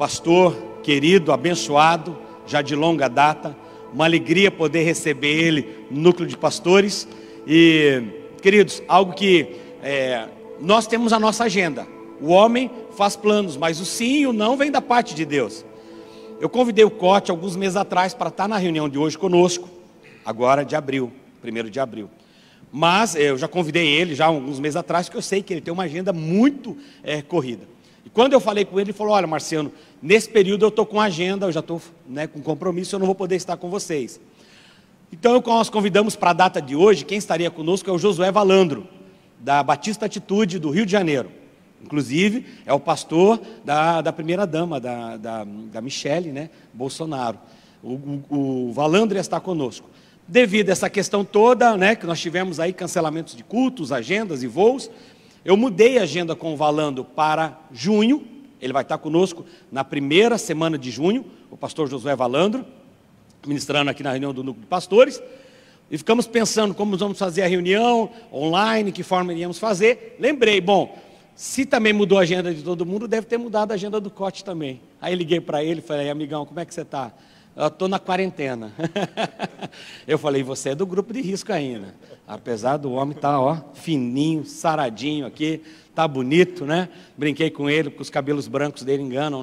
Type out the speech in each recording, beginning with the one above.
pastor querido, abençoado, já de longa data. Uma alegria poder receber ele no núcleo de pastores. E, queridos, algo que nós temos a nossa agenda. O homem faz planos, mas o sim e o não vem da parte de Deus. Eu convidei o Cote alguns meses atrás para estar na reunião de hoje conosco, agora de abril, 1º de abril. Mas eu já convidei ele já alguns meses atrás, porque eu sei que ele tem uma agenda muito corrida. E quando eu falei com ele, ele falou: olha, Marciano, nesse período eu estou com agenda, eu já estou com compromisso, eu não vou poder estar com vocês. Então nós convidamos para a data de hoje, quem estaria conosco é o Josué Valandro, da Batista Atitude do Rio de Janeiro. Inclusive, é o pastor da primeira-dama, da Michele, Bolsonaro. O Valandro está conosco. Devido a essa questão toda, que nós tivemos aí cancelamentos de cultos, agendas e voos, eu mudei a agenda com o Valandro para junho. Ele vai estar conosco na primeira semana de junho, o pastor Josué Valandro, ministrando aqui na reunião do Núcleo de Pastores. E ficamos pensando como vamos fazer a reunião online, que forma iríamos fazer. Lembrei, bom, se também mudou a agenda de todo mundo, deve ter mudado a agenda do Cote também. Aí liguei para ele e falei: amigão, como é que você está? Eu estou na quarentena. Eu falei: você é do grupo de risco ainda. Apesar do homem estar fininho, saradinho aqui, tá bonito, Brinquei com ele, porque os cabelos brancos dele enganam,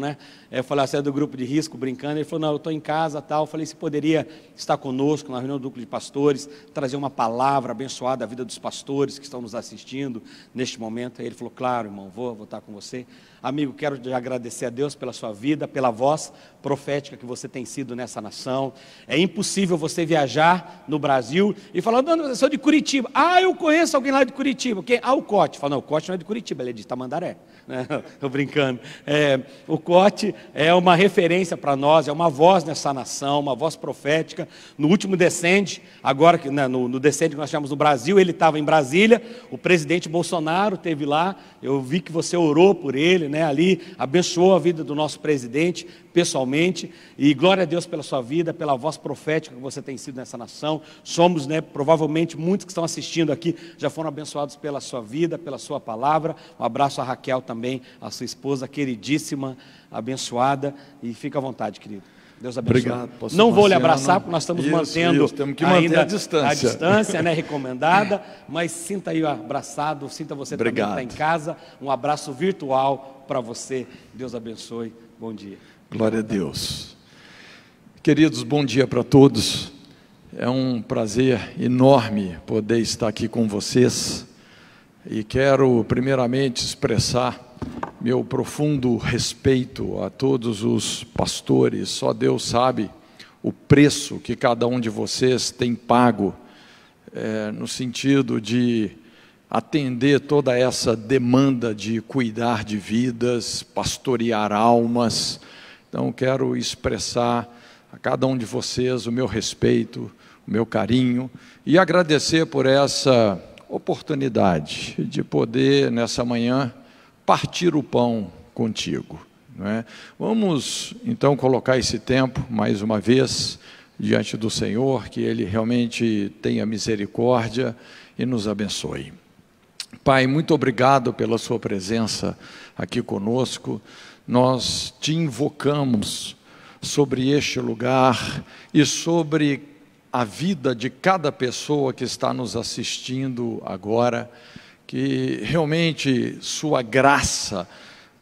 Eu falei: você é do grupo de risco, brincando. Ele falou: não, eu estou em casa, tal. Eu falei: você poderia estar conosco na reunião do núcleo de pastores, trazer uma palavra abençoada à vida dos pastores que estão nos assistindo neste momento? Aí ele falou: claro, irmão, vou estar com você. Amigo, quero te agradecer a Deus pela sua vida, pela voz profética que você tem sido nessa nação. É impossível você viajar no Brasil e falar: não, eu sou de Curitiba. Ah, eu conheço alguém lá de Curitiba. Quem? Ah, o Cote. Fala: não, o Cote não é de Curitiba, ele é de Tamandaré. Estou brincando. O Cote é uma referência para nós, é uma voz nessa nação, uma voz profética. No último Descende, agora no Descende que nós tivemos no Brasil, ele estava em Brasília, o presidente Bolsonaro esteve lá, eu vi que você orou por ele, ali, abençoou a vida do nosso presidente pessoalmente, e glória a Deus pela sua vida, pela voz profética que você tem sido nessa nação. Somos, provavelmente muitos que estão assistindo aqui já foram abençoados pela sua vida, pela sua palavra. Um abraço a Raquel também, a sua esposa queridíssima, abençoada, e fica à vontade, querido. Deus abençoe. Obrigado, pastor Não vou lhe Marciano. abraçar, porque nós estamos mantendo temos que ainda manter a distância, recomendada, mas sinta aí abraçado, sinta você Obrigado. também que está em casa. Um abraço virtual para você. Deus abençoe. Bom dia. Glória a Deus. Queridos, bom dia para todos. É um prazer enorme poder estar aqui com vocês. E quero primeiramente expressar meu profundo respeito a todos os pastores. Só Deus sabe o preço que cada um de vocês tem pago, no sentido de atender toda essa demanda de cuidar de vidas, pastorear almas. Então quero expressar a cada um de vocês o meu respeito, o meu carinho, e agradecer por essa oportunidade de poder, nessa manhã, partir o pão contigo, Vamos, então, colocar esse tempo, mais uma vez, diante do Senhor, que Ele realmente tenha misericórdia e nos abençoe. Pai, muito obrigado pela sua presença aqui conosco. Nós te invocamos sobre este lugar e sobre a vida de cada pessoa que está nos assistindo agora, que realmente sua graça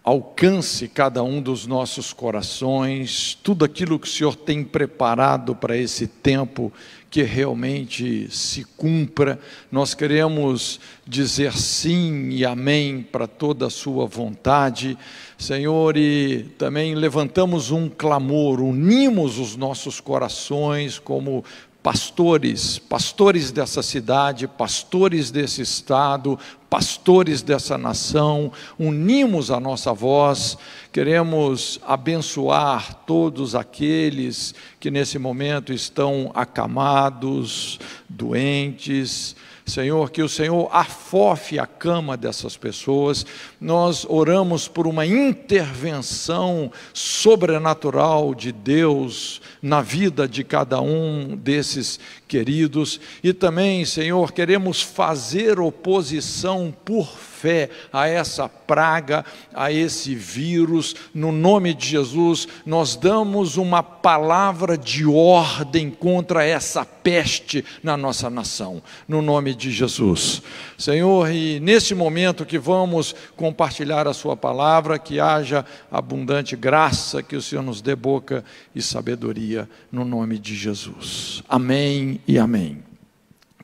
alcance cada um dos nossos corações, tudo aquilo que o Senhor tem preparado para esse tempo, que realmente se cumpra. Nós queremos dizer sim e amém para toda a sua vontade, Senhor, e também levantamos um clamor, unimos os nossos corações como pastores dessa cidade, pastores desse estado, pastores dessa nação, unimos a nossa voz, queremos abençoar todos aqueles que nesse momento estão acamados, doentes, Senhor, que o Senhor afofe a cama dessas pessoas. Nós oramos por uma intervenção sobrenatural de Deus na vida de cada um desses queridos. E também, Senhor, queremos fazer oposição por fé a essa praga, a esse vírus. No nome de Jesus, nós damos uma palavra de ordem contra essa peste na nossa nação, no nome de Jesus. Senhor, e nesse momento que vamos compartilhar a sua palavra, que haja abundante graça, que o Senhor nos dê boca e sabedoria, no nome de Jesus. Amém e amém.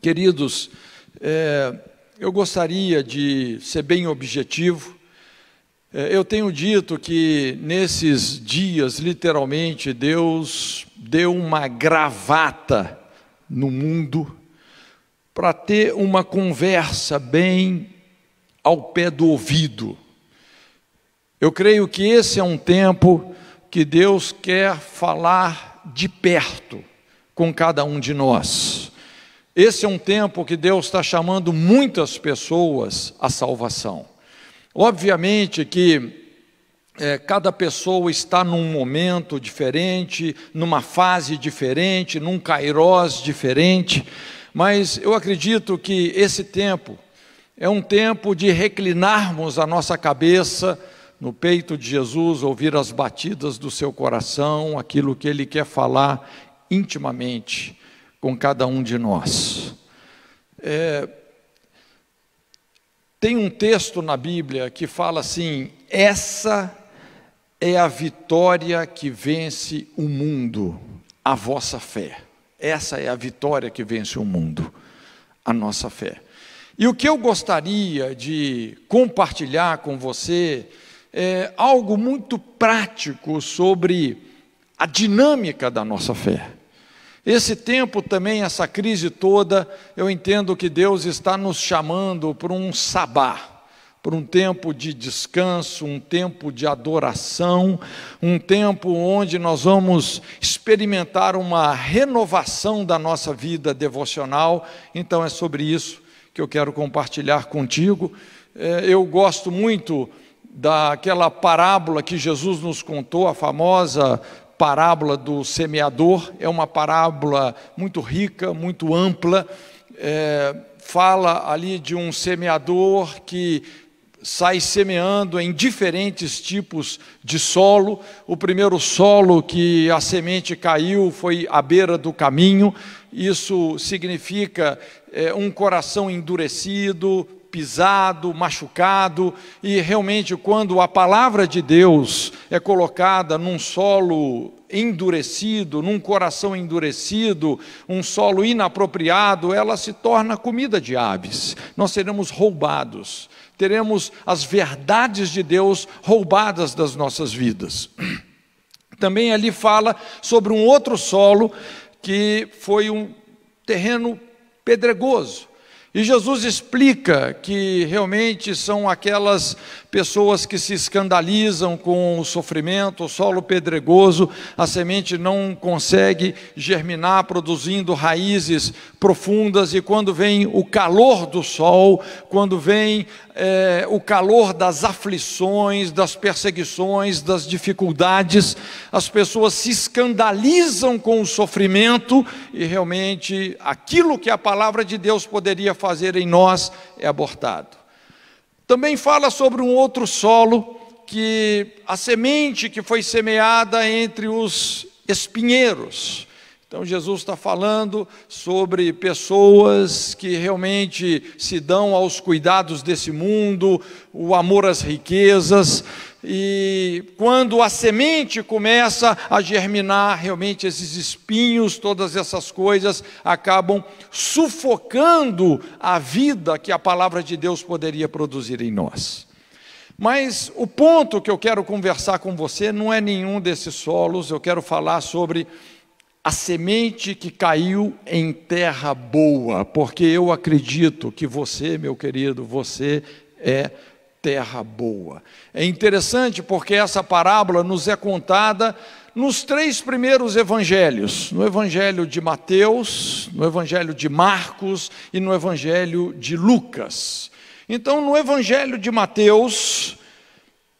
Queridos, eu gostaria de ser bem objetivo. Eu tenho dito que nesses dias, literalmente, Deus deu uma gravata no mundo para ter uma conversa bem ao pé do ouvido. Eu creio que esse é um tempo que Deus quer falar de perto com cada um de nós. Esse é um tempo que Deus está chamando muitas pessoas à salvação. Obviamente que cada pessoa está num momento diferente, numa fase diferente, num kairós diferente, mas eu acredito que esse tempo é um tempo de reclinarmos a nossa cabeça no peito de Jesus, ouvir as batidas do seu coração, aquilo que Ele quer falar intimamente com cada um de nós. Tem um texto na Bíblia que fala assim: essa é a vitória que vence o mundo, a vossa fé. Essa é a vitória que vence o mundo, a nossa fé. E o que eu gostaria de compartilhar com você é algo muito prático sobre a dinâmica da nossa fé. Esse tempo também, essa crise toda, eu entendo que Deus está nos chamando para um sabá, para um tempo de descanso, um tempo de adoração, um tempo onde nós vamos experimentar uma renovação da nossa vida devocional. Então é sobre isso que eu quero compartilhar contigo. Eu gosto muito daquela parábola que Jesus nos contou, a famosa parábola do semeador. É uma parábola muito rica, muito ampla, fala ali de um semeador que sai semeando em diferentes tipos de solo. O primeiro solo que a semente caiu foi à beira do caminho. Isso significa um coração endurecido, pisado, machucado, e realmente quando a palavra de Deus é colocada num solo endurecido, num coração endurecido, um solo inapropriado, ela se torna comida de aves. Nós seremos roubados, teremos as verdades de Deus roubadas das nossas vidas. Também ali fala sobre um outro solo que foi um terreno pedregoso. E Jesus explica que realmente são aquelas pessoas que se escandalizam com o sofrimento, o solo pedregoso, a semente não consegue germinar, produzindo raízes profundas, e quando vem o calor do sol, quando vem o calor das aflições, das perseguições, das dificuldades, as pessoas se escandalizam com o sofrimento, e realmente aquilo que a palavra de Deus poderia fazer em nós é abortado. Também fala sobre um outro solo, que a semente que foi semeada entre os espinheiros. Então Jesus está falando sobre pessoas que realmente se dão aos cuidados desse mundo, o amor às riquezas, e quando a semente começa a germinar, realmente esses espinhos, todas essas coisas acabam sufocando a vida que a palavra de Deus poderia produzir em nós. Mas o ponto que eu quero conversar com você não é nenhum desses solos. Eu quero falar sobre a semente que caiu em terra boa, porque eu acredito que você, meu querido, você é terra boa. É interessante porque essa parábola nos é contada nos 3 primeiros evangelhos, no evangelho de Mateus, no evangelho de Marcos e no evangelho de Lucas. Então, no evangelho de Mateus,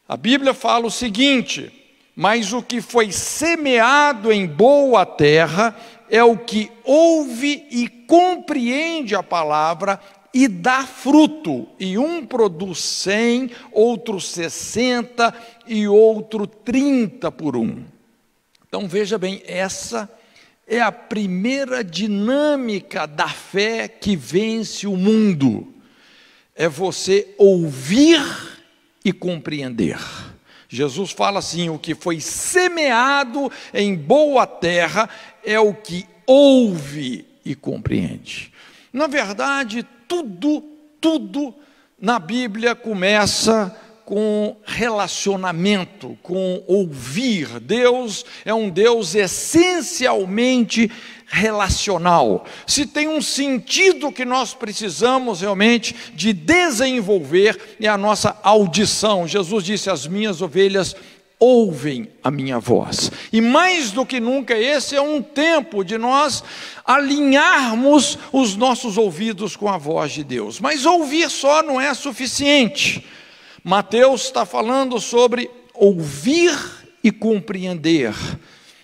a Bíblia fala o seguinte: mas o que foi semeado em boa terra é o que ouve e compreende a palavra e dá fruto, e um produz 100, outro 60 e outro 30 por um. Então veja bem, essa é a primeira dinâmica da fé que vence o mundo. É você ouvir e compreender. Jesus fala assim: o que foi semeado em boa terra é o que ouve e compreende. Na verdade, tudo na Bíblia começa com relacionamento, com ouvir. Deus é um Deus essencialmente relacional. Se tem um sentido que nós precisamos realmente de desenvolver, é a nossa audição. Jesus disse: as minhas ovelhas ouvem a minha voz. E mais do que nunca, esse é um tempo de nós alinharmos os nossos ouvidos com a voz de Deus. Mas ouvir só não é suficiente. Mateus está falando sobre ouvir e compreender.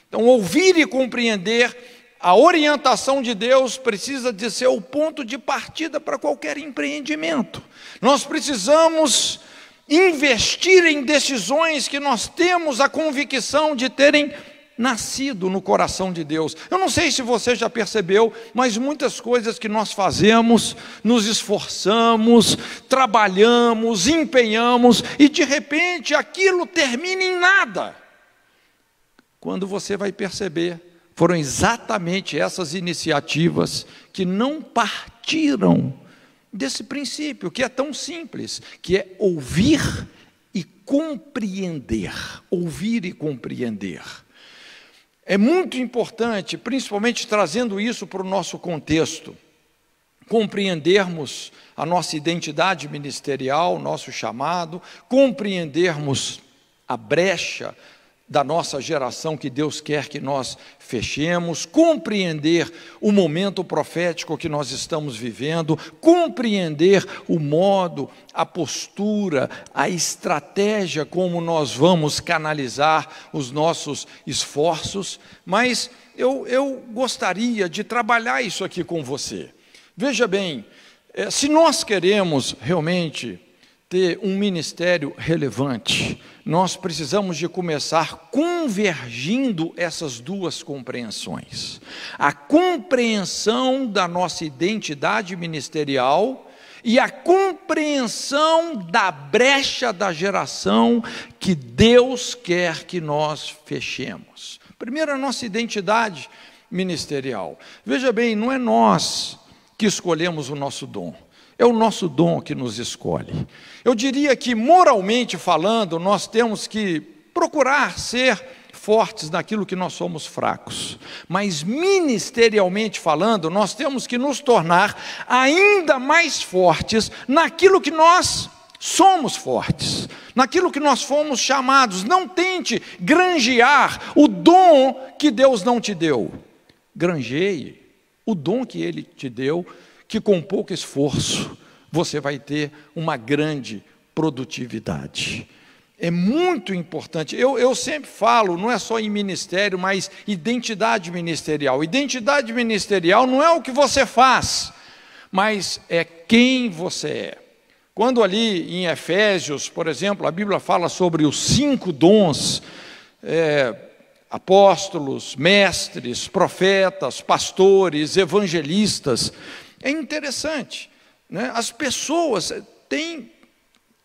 Então, ouvir e compreender, a orientação de Deus precisa de ser o ponto de partida para qualquer empreendimento. Nós precisamos investir em decisões que nós temos a convicção de terem nascido no coração de Deus. Eu não sei se você já percebeu, mas muitas coisas que nós fazemos, nos esforçamos, trabalhamos, empenhamos, e de repente aquilo termina em nada. Quando você vai perceber, foram exatamente essas iniciativas que não partiram desse princípio, que é tão simples, que é ouvir e compreender. Ouvir e compreender. É muito importante, principalmente trazendo isso para o nosso contexto, compreendermos a nossa identidade ministerial, nosso chamado, compreendermos a brecha da nossa geração que Deus quer que nós fechemos, compreender o momento profético que nós estamos vivendo, compreender o modo, a postura, a estratégia como nós vamos canalizar os nossos esforços. Mas eu gostaria de trabalhar isso aqui com você. Veja bem, se nós queremos realmente ter um ministério relevante, nós precisamos de começar convergindo essas duas compreensões. A compreensão da nossa identidade ministerial e a compreensão da brecha da geração que Deus quer que nós fechemos. Primeiro, a nossa identidade ministerial. Veja bem, não é nós que escolhemos o nosso dom. É o nosso dom que nos escolhe. Eu diria que, moralmente falando, nós temos que procurar ser fortes naquilo que nós somos fracos. Mas, ministerialmente falando, nós temos que nos tornar ainda mais fortes naquilo que nós somos fortes, naquilo que nós fomos chamados. Não tente granjear o dom que Deus não te deu. Granjeie o dom que Ele te deu, que com pouco esforço você vai ter uma grande produtividade. É muito importante. Eu sempre falo, não é só em ministério, mas identidade ministerial. Identidade ministerial não é o que você faz, mas é quem você é. Quando ali em Efésios, por exemplo, a Bíblia fala sobre os 5 dons, apóstolos, mestres, profetas, pastores, evangelistas. É interessante, né? As pessoas têm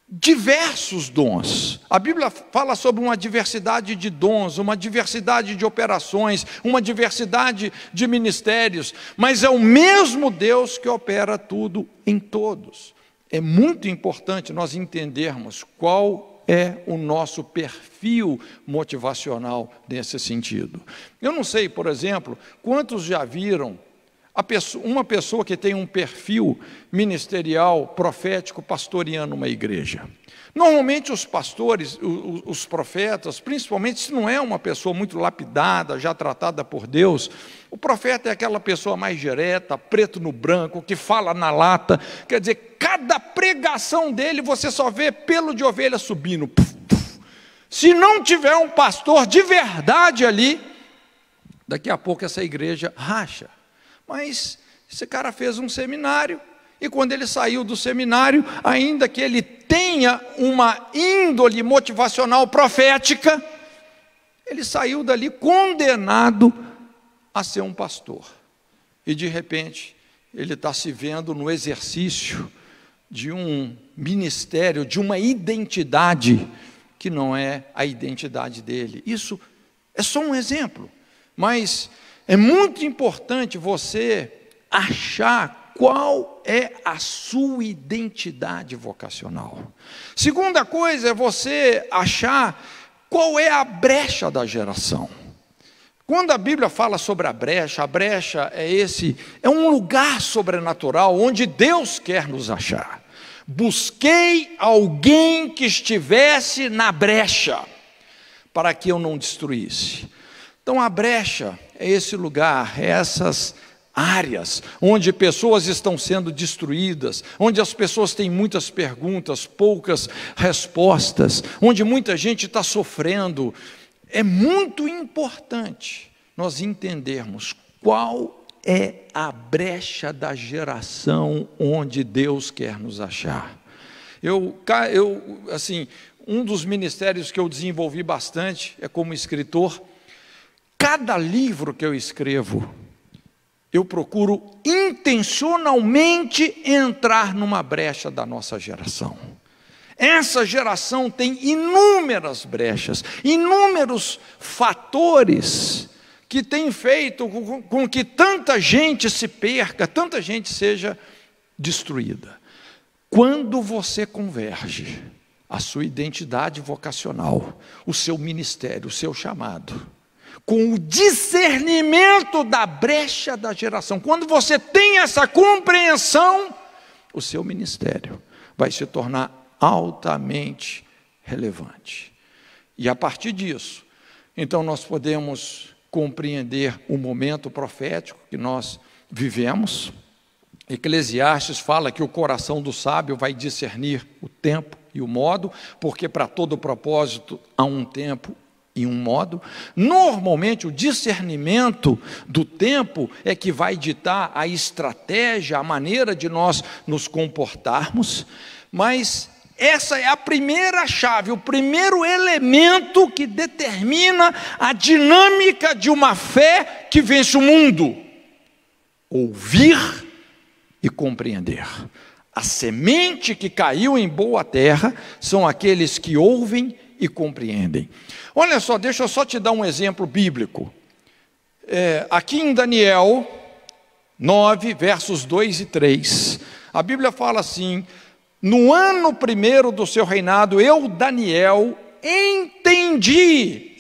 diversos dons. A Bíblia fala sobre uma diversidade de dons, uma diversidade de operações, uma diversidade de ministérios, mas é o mesmo Deus que opera tudo em todos. É muito importante nós entendermos qual é o nosso perfil motivacional nesse sentido. Eu não sei, por exemplo, quantos já viram uma pessoa que tem um perfil ministerial, profético, pastoreando uma igreja. Normalmente os pastores, os profetas, principalmente se não é uma pessoa muito lapidada, já tratada por Deus, o profeta é aquela pessoa mais direta, preto no branco, que fala na lata. Quer dizer, cada pregação dele você só vê pelo de ovelha subindo. Puf, puf. Se não tiver um pastor de verdade ali, daqui a pouco essa igreja racha. Mas esse cara fez um seminário, e quando ele saiu do seminário, ainda que ele tenha uma índole motivacional profética, ele saiu dali condenado a ser um pastor. E de repente, ele está se vendo no exercício de um ministério, de uma identidade que não é a identidade dele. Isso é só um exemplo, mas é muito importante você achar qual é a sua identidade vocacional. Segunda coisa é você achar qual é a brecha da geração. Quando a Bíblia fala sobre a brecha é um lugar sobrenatural onde Deus quer nos achar. Busquei alguém que estivesse na brecha, para que eu não destruísse. Então a brecha é esse lugar, é essas áreas onde pessoas estão sendo destruídas, onde as pessoas têm muitas perguntas, poucas respostas, onde muita gente está sofrendo. É muito importante nós entendermos qual é a brecha da geração onde Deus quer nos achar. Assim, um dos ministérios que eu desenvolvi bastante é como escritor. Cada livro que eu escrevo, eu procuro intencionalmente entrar numa brecha da nossa geração. Essa geração tem inúmeras brechas, inúmeros fatores que têm feito com que tanta gente se perca, tanta gente seja destruída. Quando você converge a sua identidade vocacional, o seu ministério, o seu chamado, com o discernimento da brecha da geração, quando você tem essa compreensão, o seu ministério vai se tornar altamente relevante. E a partir disso, então nós podemos compreender o momento profético que nós vivemos. Eclesiastes fala que o coração do sábio vai discernir o tempo e o modo, porque para todo propósito há um tempo e um modo. Normalmente o discernimento do tempo é que vai ditar a estratégia, a maneira de nós nos comportarmos, mas essa é a primeira chave, o primeiro elemento que determina a dinâmica de uma fé que vence o mundo: ouvir e compreender. A semente que caiu em boa terra são aqueles que ouvem e compreendem. Olha só, deixa eu só te dar um exemplo bíblico. Aqui em Daniel 9, versos 2 e 3, a Bíblia fala assim: no ano primeiro do seu reinado, eu, Daniel,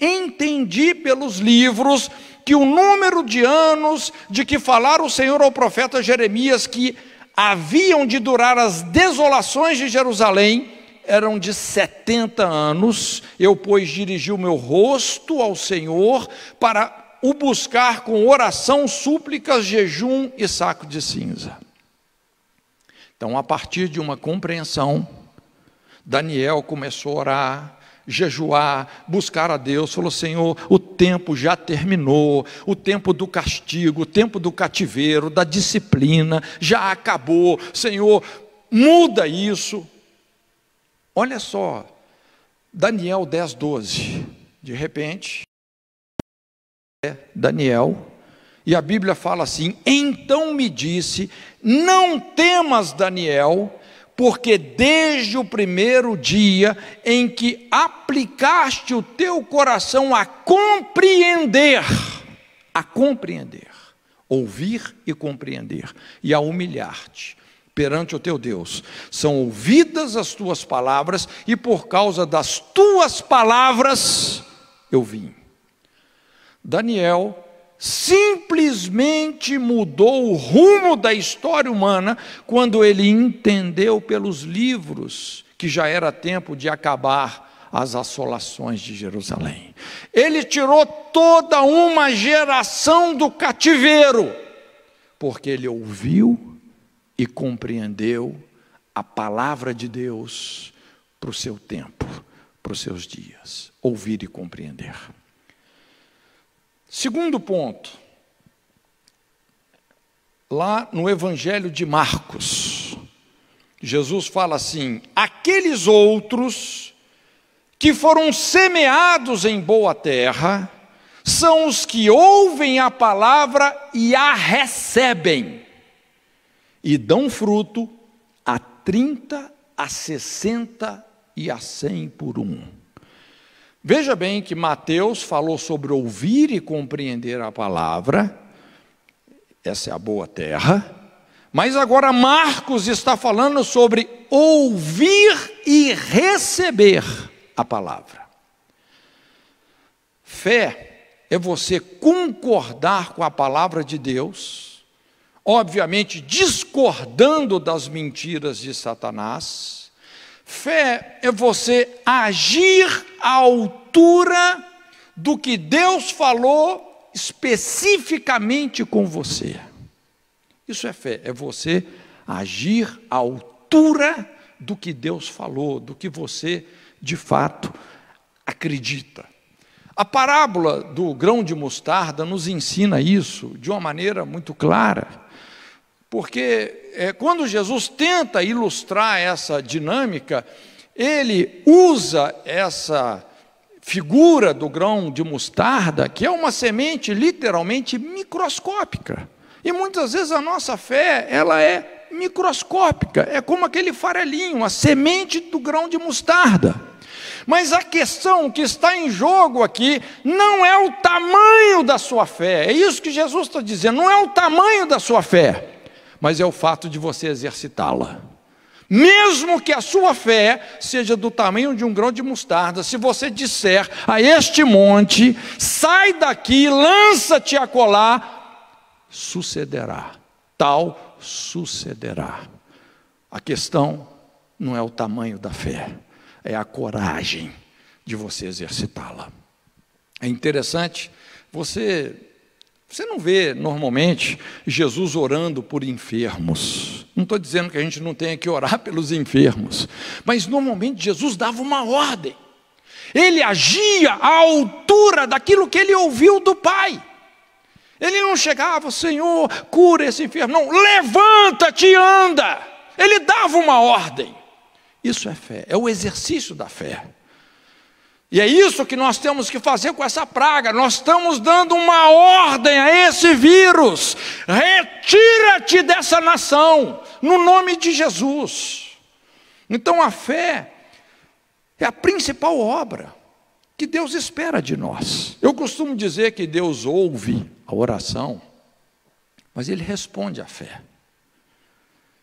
entendi pelos livros que o número de anos de que falara o Senhor ao profeta Jeremias, que haviam de durar as desolações de Jerusalém, eram de 70 anos. Eu, pois, dirigi o meu rosto ao Senhor para o buscar com oração, súplicas, jejum e saco de cinza. Então, a partir de uma compreensão, Daniel começou a orar, jejuar, buscar a Deus. Falou: Senhor, o tempo já terminou, o tempo do castigo, o tempo do cativeiro, da disciplina, já acabou. Senhor, muda isso. Olha só, Daniel 10, 12, de repente, Daniel, e a Bíblia fala assim: então me disse, não temas, Daniel, porque desde o primeiro dia em que aplicaste o teu coração a compreender, ouvir e compreender, e a humilhar-te perante o teu Deus, são ouvidas as tuas palavras, e por causa das tuas palavras eu vim. Daniel simplesmente mudou o rumo da história humana quando ele entendeu pelos livros que já era tempo de acabar as assolações de Jerusalém. Ele tirou toda uma geração do cativeiro, porque ele ouviu e compreendeu a palavra de Deus para o seu tempo, para os seus dias. Ouvir e compreender. Segundo ponto, lá no Evangelho de Marcos, Jesus fala assim: aqueles outros que foram semeados em boa terra são os que ouvem a palavra e a recebem, e dão fruto a 30, a 60 e a 100 por um. Veja bem que Mateus falou sobre ouvir e compreender a palavra, essa é a boa terra, mas agora Marcos está falando sobre ouvir e receber a palavra. Fé é você concordar com a palavra de Deus, obviamente discordando das mentiras de Satanás. Fé é você agir à altura do que Deus falou especificamente com você. Isso é fé, é você agir à altura do que Deus falou, do que você de fato acredita. A parábola do grão de mostarda nos ensina isso de uma maneira muito clara. Porque quando Jesus tenta ilustrar essa dinâmica, ele usa essa figura do grão de mostarda, que é uma semente literalmente microscópica. E muitas vezes a nossa fé, ela é microscópica, é como aquele farelinho, a semente do grão de mostarda. Mas a questão que está em jogo aqui não é o tamanho da sua fé, é isso que Jesus está dizendo, não é o tamanho da sua fé, mas é o fato de você exercitá-la. Mesmo que a sua fé seja do tamanho de um grão de mostarda, se você disser a este monte, sai daqui, lança-te acolá, sucederá, tal sucederá. A questão não é o tamanho da fé, é a coragem de você exercitá-la. É interessante, você não vê normalmente Jesus orando por enfermos. Não estou dizendo que a gente não tenha que orar pelos enfermos, mas normalmente Jesus dava uma ordem. Ele agia à altura daquilo que ele ouviu do Pai. Ele não chegava, Senhor, cura esse enfermo. Não, levanta-te e anda. Ele dava uma ordem. Isso é fé, é o exercício da fé. E é isso que nós temos que fazer com essa praga. Nós estamos dando uma ordem a esse vírus: retira-te dessa nação, no nome de Jesus. Então a fé é a principal obra que Deus espera de nós. Eu costumo dizer que Deus ouve a oração, mas Ele responde à fé.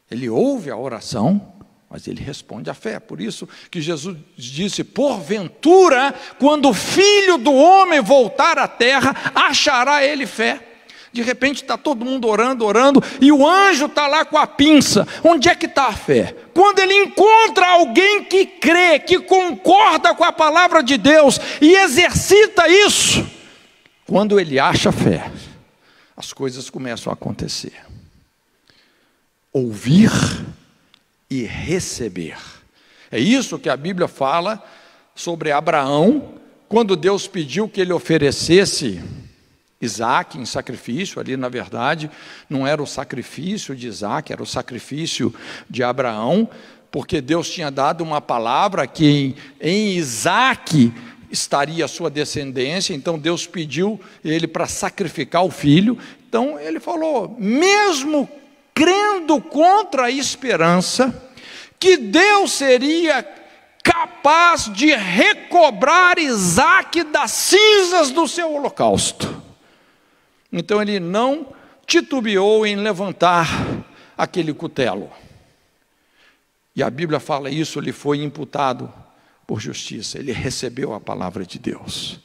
Ele ouve a oração, mas Ele responde à fé. Por isso que Jesus disse: porventura, quando o Filho do Homem voltar à terra, achará Ele fé? De repente está todo mundo orando, e o anjo está lá com a pinça. Onde é que está a fé? Quando ele encontra alguém que crê, que concorda com a palavra de Deus e exercita isso, quando ele acha fé, as coisas começam a acontecer. Ouvir e receber. É isso que a Bíblia fala sobre Abraão, quando Deus pediu que ele oferecesse Isaque em sacrifício. Ali na verdade não era o sacrifício de Isaque, era o sacrifício de Abraão, porque Deus tinha dado uma palavra que em Isaque estaria a sua descendência. Então Deus pediu ele para sacrificar o filho. Então ele falou, mesmo crendo contra a esperança, que Deus seria capaz de recobrar Isaque das cinzas do seu holocausto. Então ele não titubeou em levantar aquele cutelo. E a Bíblia fala isso, lhe foi imputado por justiça. Ele recebeu a palavra de Deus.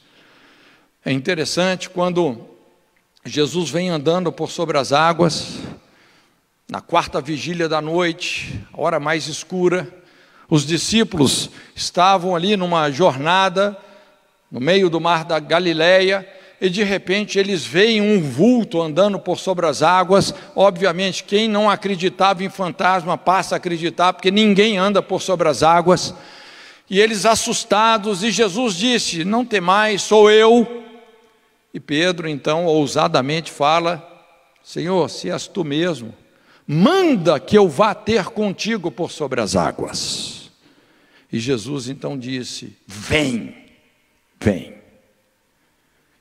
É interessante quando Jesus vem andando por sobre as águas, na quarta vigília da noite, a hora mais escura. Os discípulos estavam ali numa jornada, no meio do mar da Galileia, e de repente eles veem um vulto andando por sobre as águas. Obviamente, quem não acreditava em fantasma passa a acreditar, porque ninguém anda por sobre as águas. E eles assustados, e Jesus disse: não temais, sou eu. E Pedro então ousadamente fala: Senhor, se és tu mesmo, manda que eu vá ter contigo por sobre as águas. E Jesus então disse: vem, vem.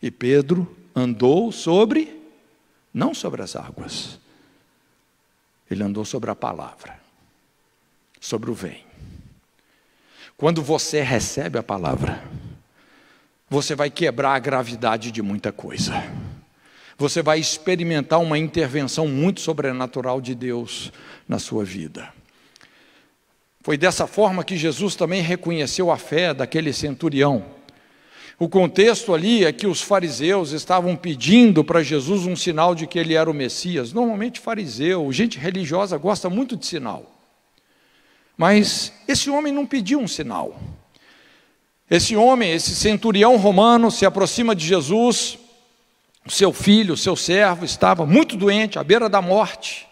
E Pedro andou sobre, não sobre as águas, ele andou sobre a palavra, sobre o vem. Quando você recebe a palavra, você vai quebrar a gravidade de muita coisa. Você vai experimentar uma intervenção muito sobrenatural de Deus na sua vida. Foi dessa forma que Jesus também reconheceu a fé daquele centurião. O contexto ali é que os fariseus estavam pedindo para Jesus um sinal de que ele era o Messias. Normalmente fariseu, gente religiosa gosta muito de sinal. Mas esse homem não pediu um sinal. Esse homem, esse centurião romano, se aproxima de Jesus. O seu filho, o seu servo, estava muito doente, à beira da morte,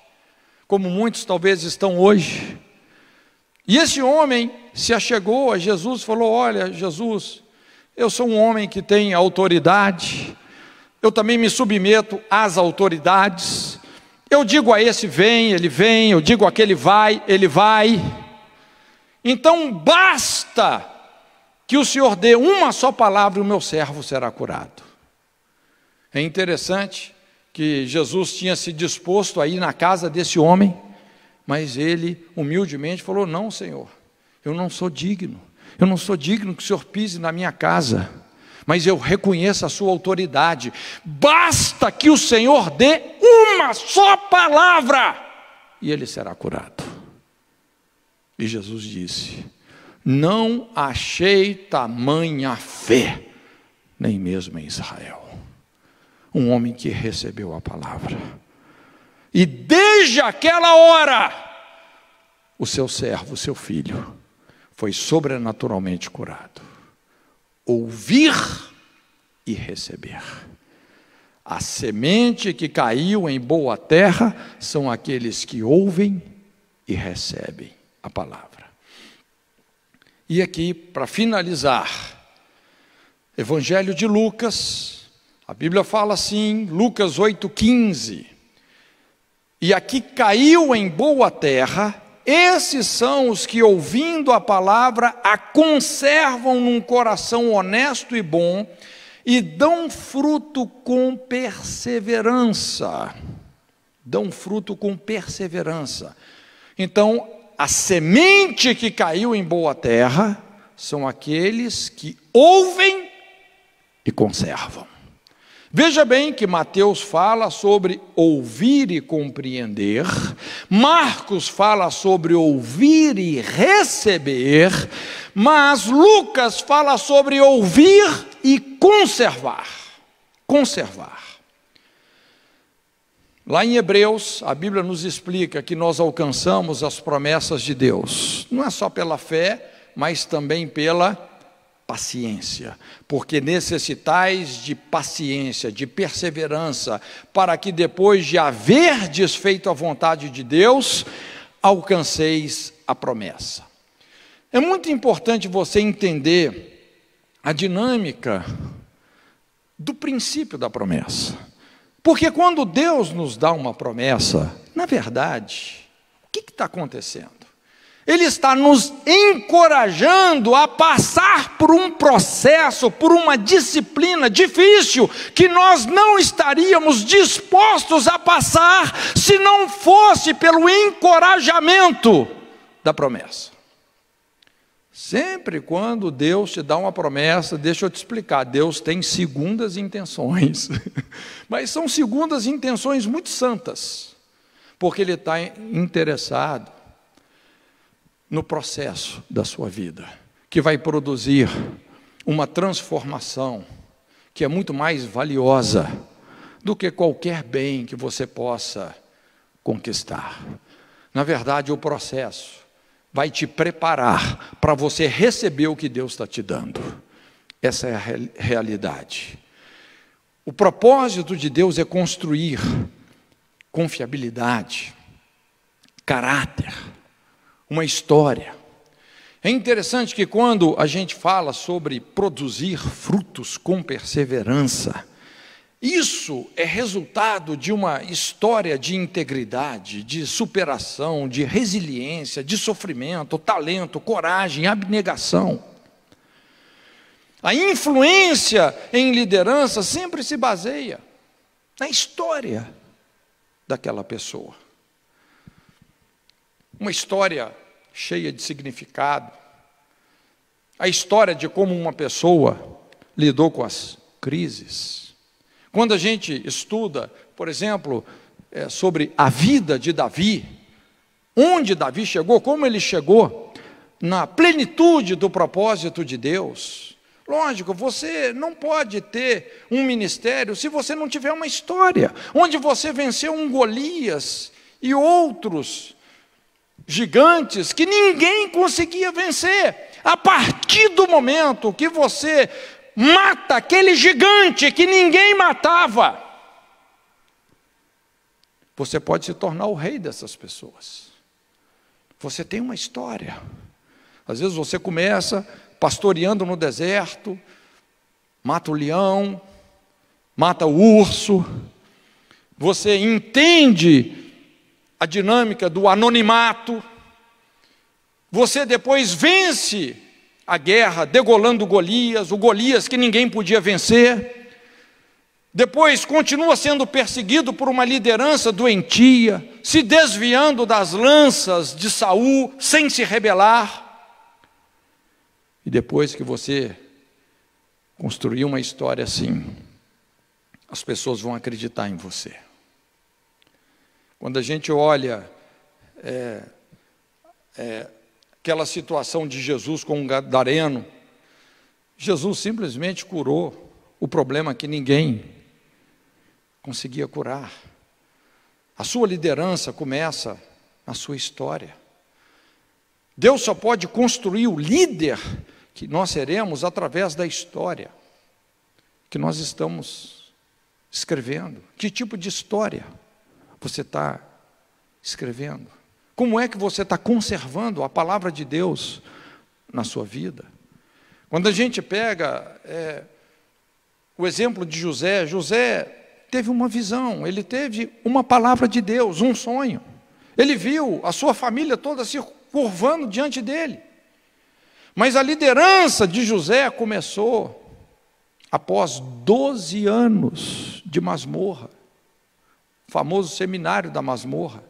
como muitos talvez estão hoje. E esse homem se achegou a Jesus e falou: olha, Jesus, eu sou um homem que tem autoridade, eu também me submeto às autoridades. Eu digo a esse vem, ele vem, eu digo àquele vai, ele vai. Então basta que o Senhor dê uma só palavra e o meu servo será curado. É interessante que Jesus tinha se disposto a ir na casa desse homem, mas ele humildemente falou: não, Senhor, eu não sou digno que o Senhor pise na minha casa, mas eu reconheço a sua autoridade. Basta que o Senhor dê uma só palavra e ele será curado. E Jesus disse: não achei tamanha fé, nem mesmo em Israel. Um homem que recebeu a palavra, e desde aquela hora, o seu servo, o seu filho, foi sobrenaturalmente curado. Ouvir e receber. A semente que caiu em boa terra são aqueles que ouvem e recebem a palavra. E aqui, para finalizar, Evangelho de Lucas, a Bíblia fala assim, Lucas 8,15, e aqui caiu em boa terra, esses são os que, ouvindo a palavra, a conservam num coração honesto e bom, e dão fruto com perseverança. Dão fruto com perseverança. Então, a semente que caiu em boa terra são aqueles que ouvem e conservam. Veja bem que Mateus fala sobre ouvir e compreender, Marcos fala sobre ouvir e receber, mas Lucas fala sobre ouvir e conservar. Conservar. Lá em Hebreus, a Bíblia nos explica que nós alcançamos as promessas de Deus, não é só pela fé, mas também pela paciência, porque necessitais de paciência, de perseverança, para que depois de haverdes feito a vontade de Deus, alcanceis a promessa. É muito importante você entender a dinâmica do princípio da promessa, porque quando Deus nos dá uma promessa, na verdade, o que está acontecendo? Ele está nos encorajando a passar por um processo, por uma disciplina difícil, que nós não estaríamos dispostos a passar, se não fosse pelo encorajamento da promessa. Sempre quando Deus te dá uma promessa, deixa eu te explicar, Deus tem segundas intenções, mas são segundas intenções muito santas, porque Ele está interessado no processo da sua vida, que vai produzir uma transformação que é muito mais valiosa do que qualquer bem que você possa conquistar. Na verdade, o processo vai te preparar para você receber o que Deus está te dando. Essa é a realidade. O propósito de Deus é construir confiabilidade, caráter, uma história. É interessante que quando a gente fala sobre produzir frutos com perseverança, isso é resultado de uma história de integridade, de superação, de resiliência, de sofrimento, talento, coragem, abnegação. A influência em liderança sempre se baseia na história daquela pessoa. Uma história cheia de significado. A história de como uma pessoa lidou com as crises. Quando a gente estuda, por exemplo, sobre a vida de Davi, onde Davi chegou, como ele chegou na plenitude do propósito de Deus. Lógico, você não pode ter um ministério se você não tiver uma história, onde você venceu um Golias e outros gigantes que ninguém conseguia vencer. A partir do momento que você mata aquele gigante que ninguém matava, você pode se tornar o rei dessas pessoas. Você tem uma história. Às vezes você começa pastoreando no deserto, mata o leão, mata o urso, você entende a dinâmica do anonimato, você depois vence a guerra degolando Golias, o Golias que ninguém podia vencer, depois continua sendo perseguido por uma liderança doentia, se desviando das lanças de Saul, sem se rebelar, e depois que você construir uma história assim, as pessoas vão acreditar em você. Quando a gente olha aquela situação de Jesus com um gadareno, Jesus simplesmente curou o problema que ninguém conseguia curar. A sua liderança começa na sua história. Deus só pode construir o líder que nós seremos através da história que nós estamos escrevendo. Que tipo de história você está escrevendo? Como é que você está conservando a palavra de Deus na sua vida? Quando a gente pega o exemplo de José, José teve uma visão, ele teve uma palavra de Deus, um sonho. Ele viu a sua família toda se curvando diante dele. Mas a liderança de José começou após 12 anos de masmorra, o famoso seminário da masmorra.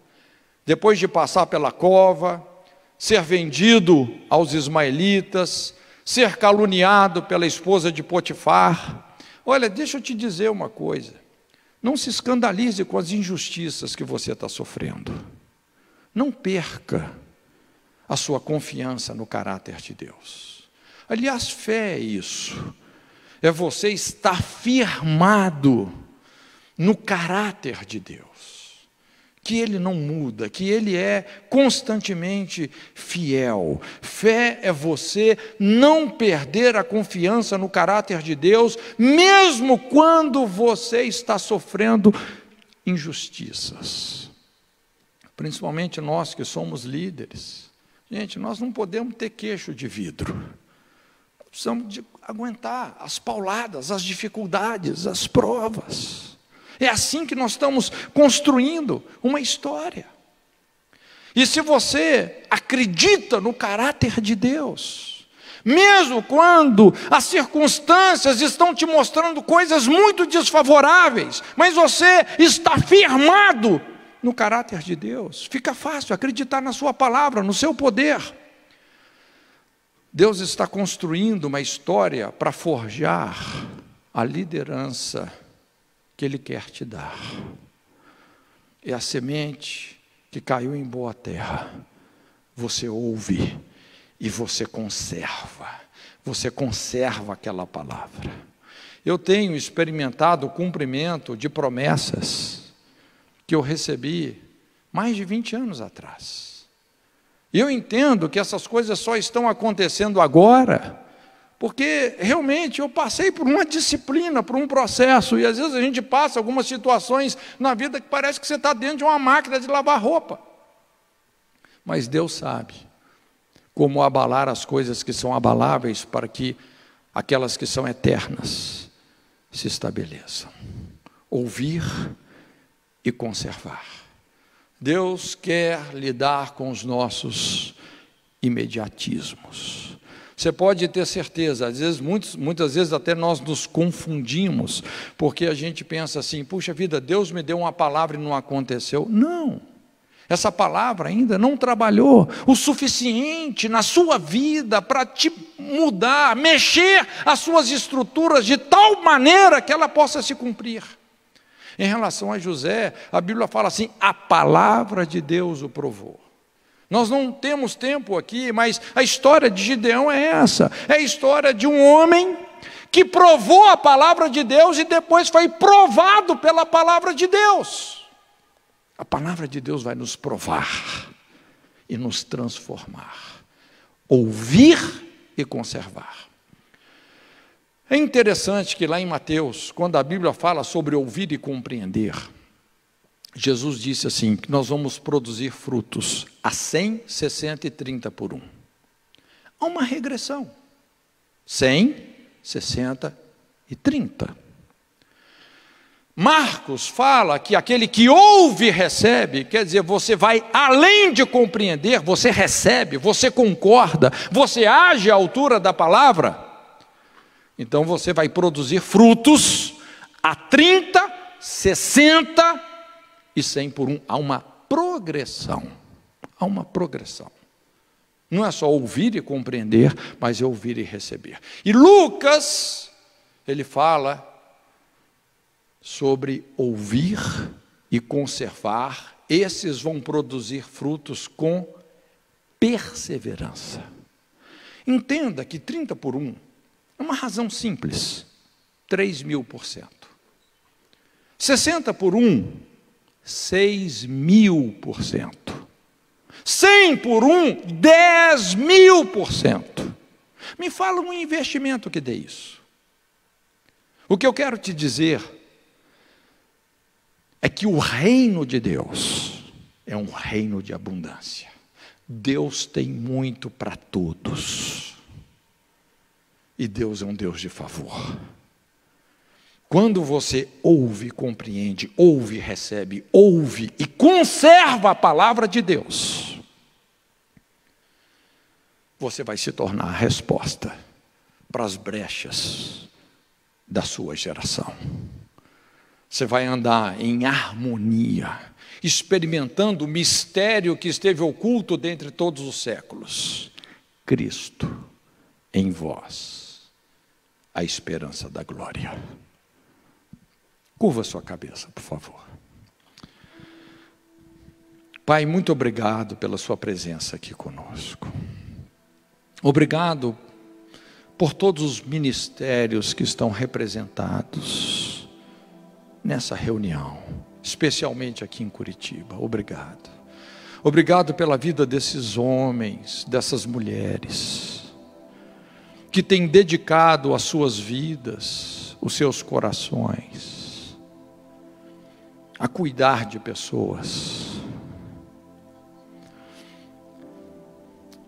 Depois de passar pela cova, ser vendido aos ismaelitas, ser caluniado pela esposa de Potifar. Olha, deixa eu te dizer uma coisa, não se escandalize com as injustiças que você está sofrendo. Não perca a sua confiança no caráter de Deus. Aliás, fé é isso, é você estar firmado no caráter de Deus, que Ele não muda, que Ele é constantemente fiel. Fé é você não perder a confiança no caráter de Deus, mesmo quando você está sofrendo injustiças. Principalmente nós que somos líderes. Gente, nós não podemos ter queixo de vidro. Precisamos de aguentar as pauladas, as dificuldades, as provas. É assim que nós estamos construindo uma história. E se você acredita no caráter de Deus, mesmo quando as circunstâncias estão te mostrando coisas muito desfavoráveis, mas você está firmado no caráter de Deus, fica fácil acreditar na sua palavra, no seu poder. Deus está construindo uma história para forjar a liderança que Ele quer te dar. É a semente que caiu em boa terra. Você ouve e você conserva aquela palavra. eu tenho experimentado o cumprimento de promessas que eu recebi mais de 20 anos atrás. E eu entendo que essas coisas só estão acontecendo agora, porque realmente eu passei por uma disciplina, por um processo, e às vezes a gente passa algumas situações na vida que parece que você está dentro de uma máquina de lavar roupa. Mas Deus sabe como abalar as coisas que são abaláveis para que aquelas que são eternas se estabeleçam. Ouvir e conservar. Deus quer lidar com os nossos imediatismos. Você pode ter certeza, às vezes, muitas vezes até nós nos confundimos, porque a gente pensa assim, puxa vida, Deus me deu uma palavra e não aconteceu. Não, essa palavra ainda não trabalhou o suficiente na sua vida para te mudar, mexer as suas estruturas de tal maneira que ela possa se cumprir. Em relação a José, a Bíblia fala assim, a palavra de Deus o provou. Nós não temos tempo aqui, mas a história de Gideão é essa. É a história de um homem que provou a palavra de Deus e depois foi provado pela palavra de Deus. A palavra de Deus vai nos provar e nos transformar. Ouvir e conservar. É interessante que lá em Mateus, quando a Bíblia fala sobre ouvir e compreender, Jesus disse assim, que nós vamos produzir frutos a 100, 60 e 30 por 1. Há uma regressão. 100, 60 e 30. Marcos fala que aquele que ouve e recebe, quer dizer, você vai além de compreender, você recebe, você concorda, você age à altura da palavra. Então você vai produzir frutos a 30, 60 e 100 por 1. Há uma progressão. Há uma progressão. Não é só ouvir e compreender, mas é ouvir e receber. E Lucas, ele fala sobre ouvir e conservar. Esses vão produzir frutos com perseverança. Entenda que 30 por 1 é uma razão simples, 3.000%. 60 por 1, 6.000%. 100 por 1, 10.000%. Me fala um investimento que dê isso. O que eu quero te dizer é que o reino de Deus é um reino de abundância. Deus tem muito para todos. E Deus é um Deus de favor. Quando você ouve, compreende, ouve, recebe, ouve e conserva a palavra de Deus, você vai se tornar a resposta para as brechas da sua geração. Você vai andar em harmonia, experimentando o mistério que esteve oculto dentre todos os séculos. Cristo em vós, a esperança da glória. Curva sua cabeça, por favor. Pai, muito obrigado pela sua presença aqui conosco. Obrigado por todos os ministérios que estão representados nessa reunião, especialmente aqui em Curitiba. Obrigado. Obrigado pela vida desses homens, dessas mulheres, que têm dedicado as suas vidas, os seus corações, a cuidar de pessoas.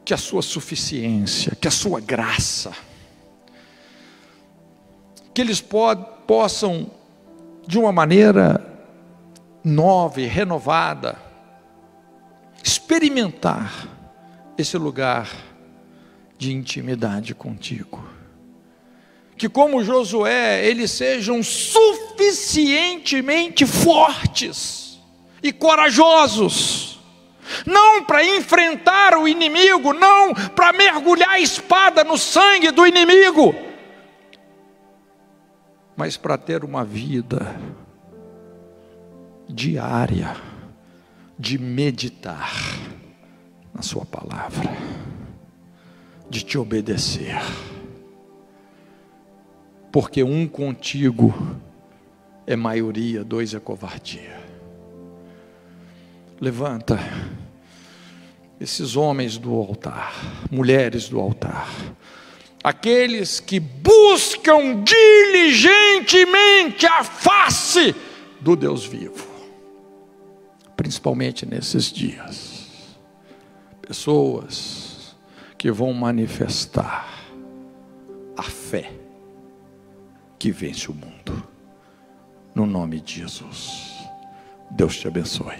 Que a sua suficiência, que a sua graça, que eles possam, de uma maneira nova e renovada, experimentar esse lugar de intimidade contigo. Que como Josué, eles sejam suficientemente fortes e corajosos, não para enfrentar o inimigo, não para mergulhar a espada no sangue do inimigo, mas para ter uma vida diária de meditar na sua palavra, de te obedecer, porque um contigo é maioria, dois é covardia. Levanta esses homens do altar, mulheres do altar, aqueles que buscam diligentemente a face do Deus vivo, principalmente nesses dias, pessoas que vão manifestar a fé que vence o mundo, no nome de Jesus. Deus te abençoe.